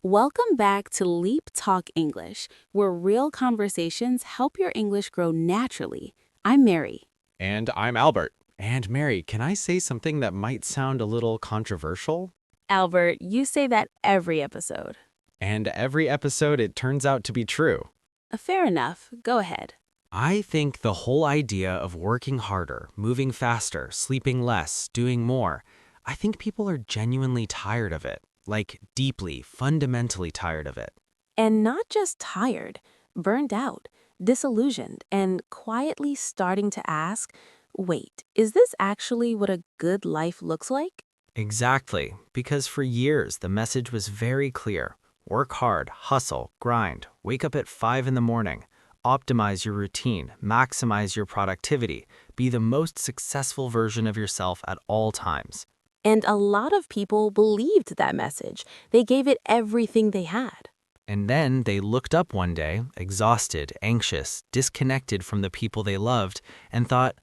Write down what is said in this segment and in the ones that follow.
Welcome back to LeapTalk English, where real conversations help your English grow naturally. I'm Mary. And I'm Albert. And Mary, can I say something that might sound a little controversial? Albert, you say that every episode. And every episode, it turns out to be true. Fair enough. Go ahead. I think the whole idea of working harder, moving faster, sleeping less, doing more, I think people are genuinely tired of it. Like, deeply, fundamentally tired of it. And not just tired, burned out, disillusioned, and quietly starting to ask, wait, is this actually what a good life looks like? Exactly, because for years the message was very clear. Work hard, hustle, grind, wake up at 5 in the morning, optimize your routine, maximize your productivity, be the most successful version of yourself at all times. And a lot of people believed that message. They gave it everything they had. And then they looked up one day, exhausted, anxious, disconnected from the people they loved, and thought,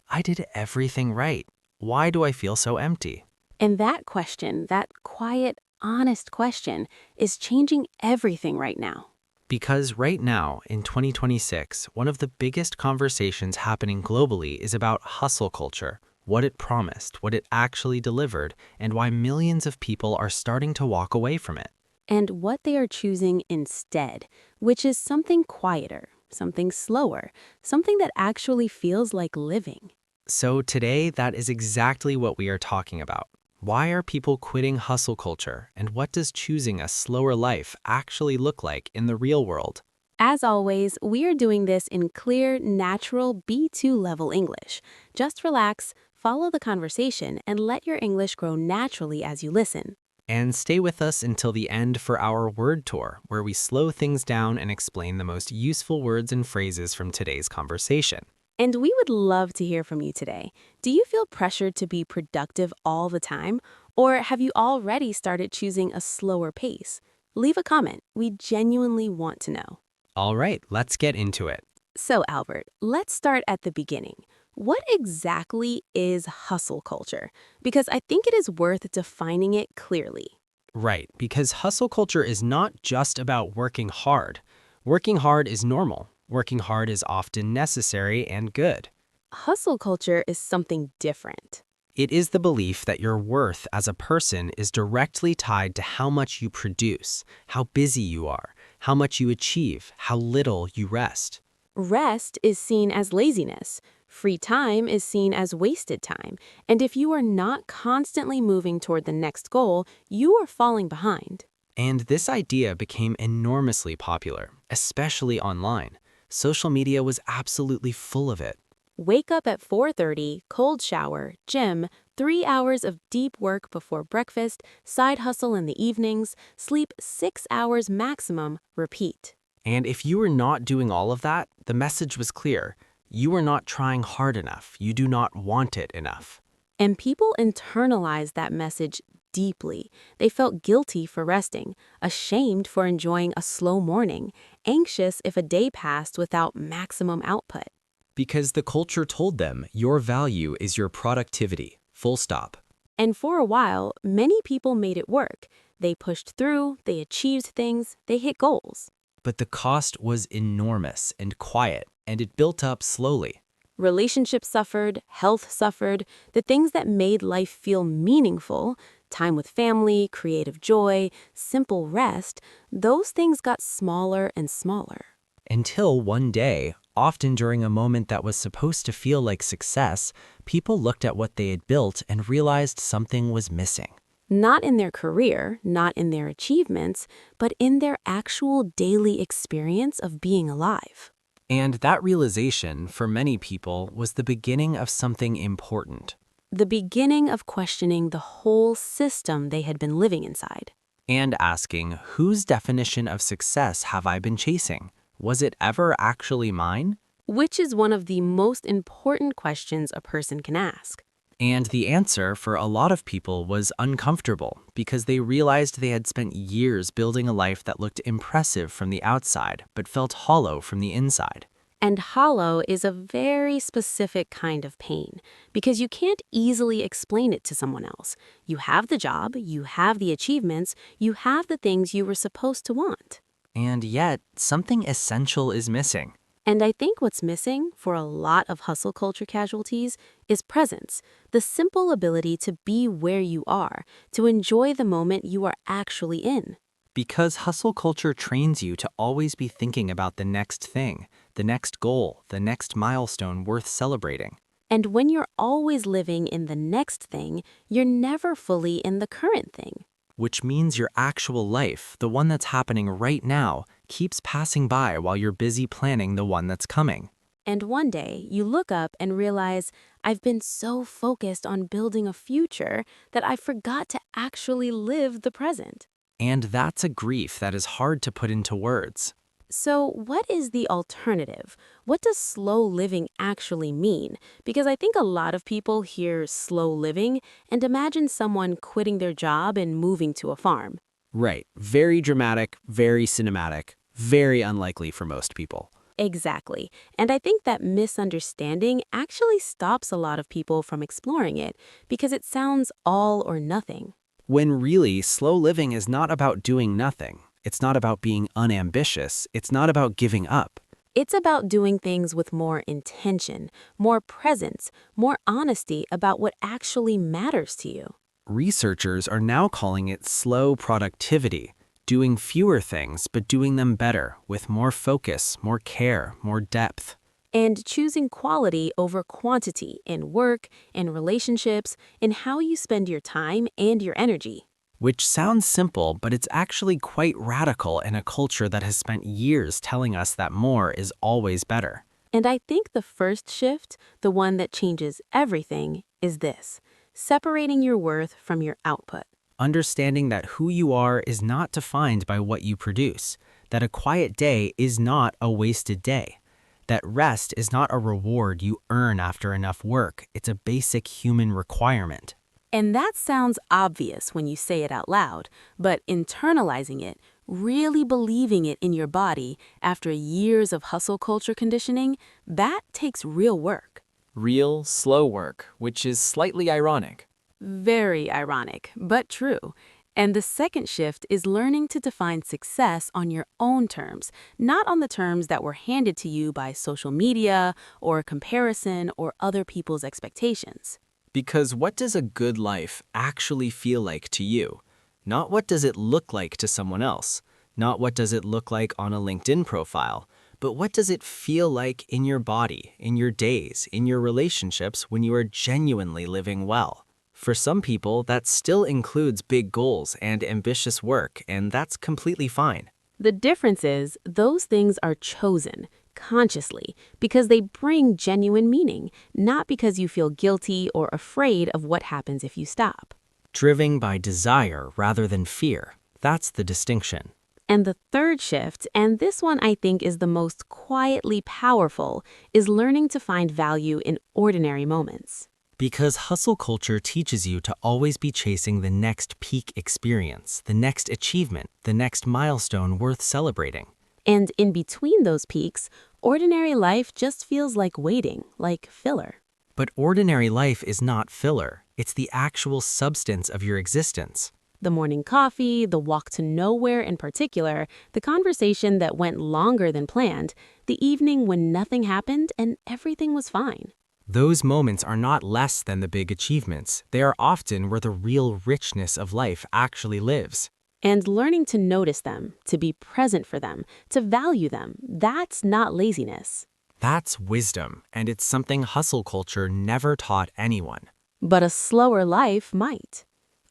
I did everything right. Why do I feel so empty? And that question, that quiet, honest question, is changing everything right now. Because right now, in 2026, one of the biggest conversations happening globally is about hustle culture, what it promised, what it actually delivered, and why millions of people are starting to walk away from it. And what they are choosing instead, which is something quieter, something slower, something that actually feels like living. So today, that is exactly what we are talking about. Why are people quitting hustle culture, and what does choosing a slower life actually look like in the real world? As always, we are doing this in clear, natural B2 level English. Just relax, follow the conversation, and let your English grow naturally as you listen. And stay with us until the end for our word tour, where we slow things down and explain the most useful words and phrases from today's conversation. And we would love to hear from you today. Do you feel pressured to be productive all the time? Or have you already started choosing a slower pace? Leave a comment. We genuinely want to know. All right, let's get into it. So, Albert, let's start at the beginning. What exactly is hustle culture? Because I think it is worth defining it clearly. Right, because hustle culture is not just about working hard. Working hard is normal. Working hard is often necessary and good. Hustle culture is something different. It is the belief that your worth as a person is directly tied to how much you produce, how busy you are, how much you achieve, how little you rest. Rest is seen as laziness. Free time is seen as wasted time. And if you are not constantly moving toward the next goal, you are falling behind. And this idea became enormously popular, especially online. Social media was absolutely full of it. Wake up at 4:30, cold shower, gym, 3 hours of deep work before breakfast, side hustle in the evenings, sleep 6 hours maximum, repeat. And if you were not doing all of that, the message was clear. You are not trying hard enough. You do not want it enough. And people internalized that message deeply. They felt guilty for resting, ashamed for enjoying a slow morning, anxious if a day passed without maximum output. Because the culture told them your value is your productivity, full stop. And for a while, many people made it work. They pushed through, they achieved things, they hit goals. But the cost was enormous and quiet, and it built up slowly. Relationships suffered, health suffered, the things that made life feel meaningful, time with family, creative joy, simple rest, those things got smaller and smaller. Until one day, often during a moment that was supposed to feel like success, people looked at what they had built and realized something was missing. Not in their career, not in their achievements, but in their actual daily experience of being alive. And that realization, for many people, was the beginning of something important. The beginning of questioning the whole system they had been living inside. And asking, whose definition of success have I been chasing? Was it ever actually mine? Which is one of the most important questions a person can ask. And the answer for a lot of people was uncomfortable because they realized they had spent years building a life that looked impressive from the outside but felt hollow from the inside. And hollow is a very specific kind of pain because you can't easily explain it to someone else. You have the job, you have the achievements, you have the things you were supposed to want. And yet, something essential is missing. And I think what's missing for a lot of hustle culture casualties is presence, the simple ability to be where you are, to enjoy the moment you are actually in. Because hustle culture trains you to always be thinking about the next thing, the next goal, the next milestone worth celebrating. And when you're always living in the next thing, you're never fully in the current thing. Which means your actual life, the one that's happening right now, keeps passing by while you're busy planning the one that's coming. And one day, you look up and realize, I've been so focused on building a future that I forgot to actually live the present. And that's a grief that is hard to put into words. So, what is the alternative? What does slow living actually mean? Because I think a lot of people hear slow living and imagine someone quitting their job and moving to a farm. Right. Very dramatic, very cinematic, very unlikely for most people. Exactly. And I think that misunderstanding actually stops a lot of people from exploring it because it sounds all or nothing. When really, slow living is not about doing nothing. It's not about being unambitious. It's not about giving up. It's about doing things with more intention, more presence, more honesty about what actually matters to you. Researchers are now calling it slow productivity, doing fewer things but doing them better, with more focus, more care, more depth. And choosing quality over quantity in work, in relationships, in how you spend your time and your energy. Which sounds simple, but it's actually quite radical in a culture that has spent years telling us that more is always better. And I think the first shift, the one that changes everything, is this: separating your worth from your output. Understanding that who you are is not defined by what you produce, that a quiet day is not a wasted day, that rest is not a reward you earn after enough work, it's a basic human requirement. And that sounds obvious when you say it out loud, but internalizing it, really believing it in your body after years of hustle culture conditioning, that takes real work. Real, slow work, which is slightly ironic. Very ironic, but true. And the second shift is learning to define success on your own terms, not on the terms that were handed to you by social media or comparison or other people's expectations. Because what does a good life actually feel like to you? Not what does it look like to someone else, not what does it look like on a LinkedIn profile, but what does it feel like in your body, in your days, in your relationships when you are genuinely living well? For some people, that still includes big goals and ambitious work, and that's completely fine. The difference is those things are chosen consciously because they bring genuine meaning, not because you feel guilty or afraid of what happens if you stop. Driven by desire rather than fear. That's the distinction. And the third shift, and this one I think is the most quietly powerful, is learning to find value in ordinary moments. Because hustle culture teaches you to always be chasing the next peak experience, the next achievement, the next milestone worth celebrating. And in between those peaks, ordinary life just feels like waiting, like filler. But ordinary life is not filler. It's the actual substance of your existence. The morning coffee, the walk to nowhere in particular, the conversation that went longer than planned, the evening when nothing happened and everything was fine. Those moments are not less than the big achievements. They are often where the real richness of life actually lives. And learning to notice them, to be present for them, to value them, that's not laziness. That's wisdom, and it's something hustle culture never taught anyone. But a slower life might.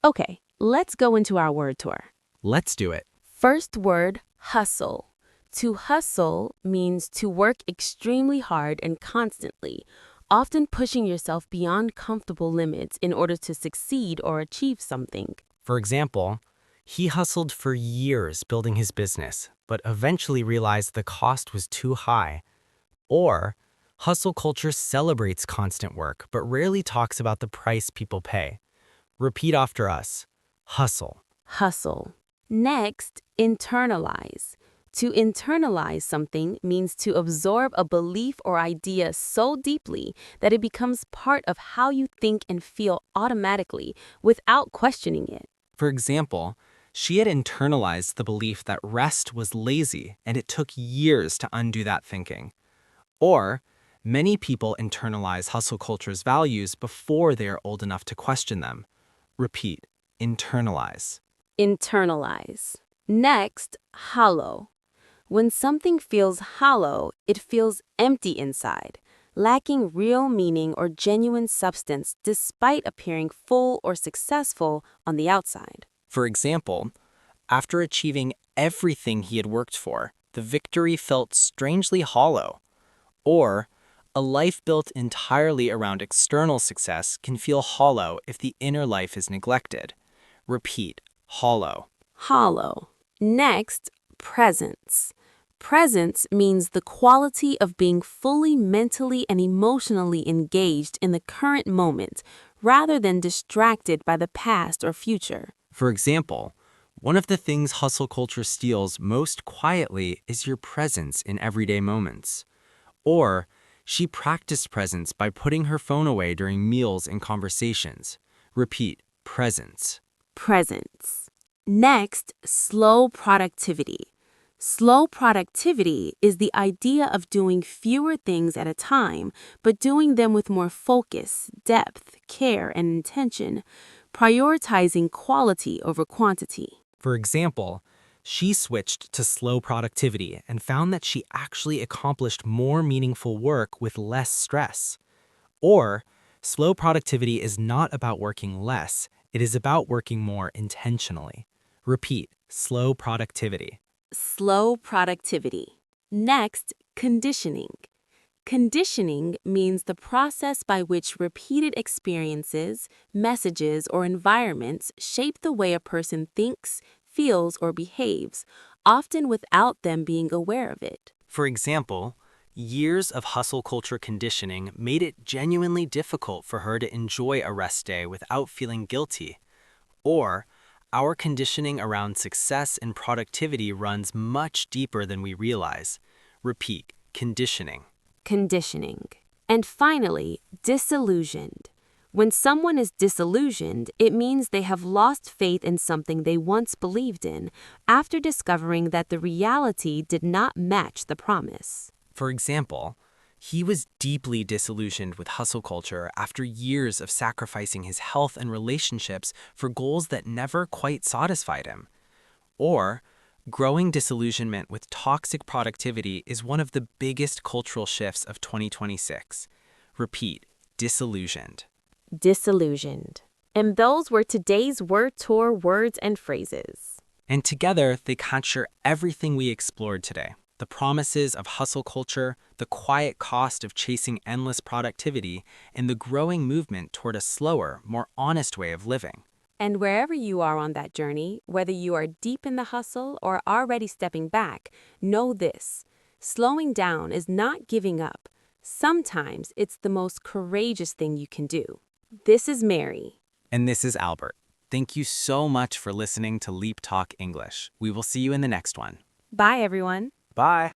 Okay, let's go into our word tour. Let's do it. First word, hustle. To hustle means to work extremely hard and constantly, often pushing yourself beyond comfortable limits in order to succeed or achieve something. For example, he hustled for years building his business, but eventually realized the cost was too high. Or, hustle culture celebrates constant work, but rarely talks about the price people pay. Repeat after us. Hustle. Hustle. Next, internalize. To internalize something means to absorb a belief or idea so deeply that it becomes part of how you think and feel automatically without questioning it. For example, she had internalized the belief that rest was lazy and it took years to undo that thinking. Or, many people internalize hustle culture's values before they are old enough to question them. Repeat, internalize. Internalize. Next, hollow. When something feels hollow, it feels empty inside, lacking real meaning or genuine substance despite appearing full or successful on the outside. For example, after achieving everything he had worked for, the victory felt strangely hollow. Or, a life built entirely around external success can feel hollow if the inner life is neglected. Repeat, hollow. Hollow. Next, presence. Presence means the quality of being fully mentally and emotionally engaged in the current moment, rather than distracted by the past or future. For example, one of the things hustle culture steals most quietly is your presence in everyday moments. Or, she practiced presence by putting her phone away during meals and conversations. Repeat, presence. Presence. Next, slow productivity. Slow productivity is the idea of doing fewer things at a time, but doing them with more focus, depth, care, and intention, prioritizing quality over quantity. For example, she switched to slow productivity and found that she actually accomplished more meaningful work with less stress. Or, slow productivity is not about working less, it is about working more intentionally. Repeat, slow productivity. Slow productivity. Next, conditioning. Conditioning means the process by which repeated experiences, messages, or environments shape the way a person thinks, feels, or behaves, often without them being aware of it. For example, years of hustle culture conditioning made it genuinely difficult for her to enjoy a rest day without feeling guilty. Or, our conditioning around success and productivity runs much deeper than we realize. Repeat, conditioning. Conditioning. And finally, disillusioned. When someone is disillusioned, it means they have lost faith in something they once believed in after discovering that the reality did not match the promise. For example, he was deeply disillusioned with hustle culture after years of sacrificing his health and relationships for goals that never quite satisfied him. Or, growing disillusionment with toxic productivity is one of the biggest cultural shifts of 2026. Repeat, disillusioned. Disillusioned. And those were today's Word Tour words and phrases. And together, they capture everything we explored today. The promises of hustle culture, the quiet cost of chasing endless productivity, and the growing movement toward a slower, more honest way of living. And wherever you are on that journey, whether you are deep in the hustle or already stepping back, know this: slowing down is not giving up. Sometimes it's the most courageous thing you can do. This is Mary. And this is Albert. Thank you so much for listening to LeapTalk English. We will see you in the next one. Bye, everyone. Bye.